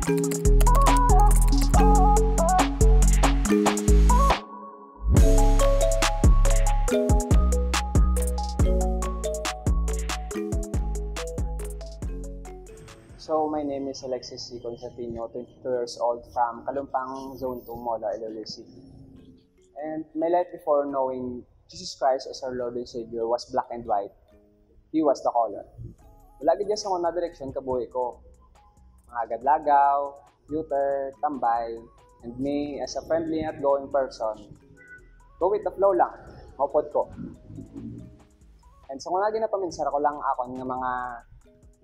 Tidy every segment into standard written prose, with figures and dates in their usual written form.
So, my name is Alexis C. Constantino, 22 years old from Kalumpang Zone 2, Mola, Iloilo City. And my life before knowing Jesus Christ as our Lord and Savior was black and white. He was the color. Lagi dyan sa mga direksyon kabuhi ko. Mga gadlagaw, tutor, tambay, and me as a friendly and outgoing person. Go with the flow lang, maupod ko. And sa mga ginapaminsan ko lang ako ng mga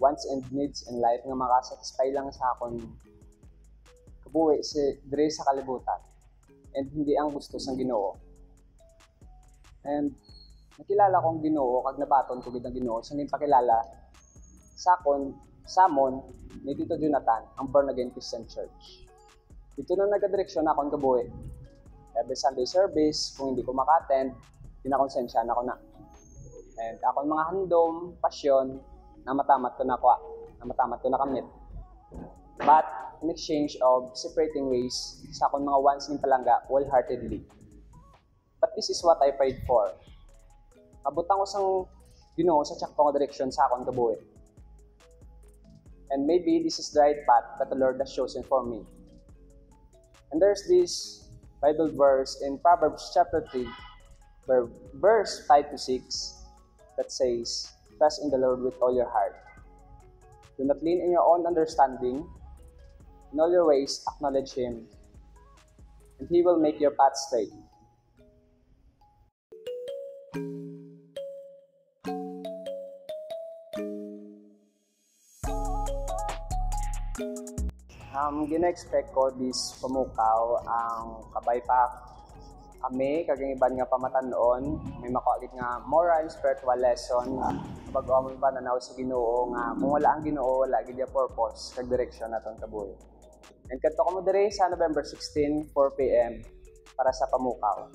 wants and needs in life nga makasatisfy lang sa akon kabuhi si dire sa kalibutan and hindi ang gusto sang Ginoo. And nakilala kong Ginoo kag nabaton ko gid ang Ginoo sa ning pakilala sa akon samon ni Tito Jonathan ang Born Again Christian Church. Dito na nagadireksyon akon kabuhi. Every Sunday service kung hindi ko maka-attend, kinakonsensyahan ako na. And akon mga handom, pasyon na matamat ko na kamit. But in exchange of separating ways sa akong mga wants ng palangga wholeheartedly. But this is what I prayed for. Kabutang ko sang Ginoo sa tsaktong direksyon sa akong kabuhi. And maybe this is the right path that the Lord has chosen for me. And there's this Bible verse in Proverbs chapter 3, verse 5 to 6 that says, "Trust in the Lord with all your heart. Do not lean in your own understanding. In all your ways, acknowledge Him, and He will make your path straight." Gina-expect ko this pamukaw ang kabay pa kami kagang iban nga pamatan-on may makuagit nga moral spiritual lesson bago mo pananaw sa Ginoo nga kung wala ang Ginoo wala gid ya purpose kag direksyon naton kabuhi. And kadto ko mo dire sa November 16, 4 PM para sa pamukaw.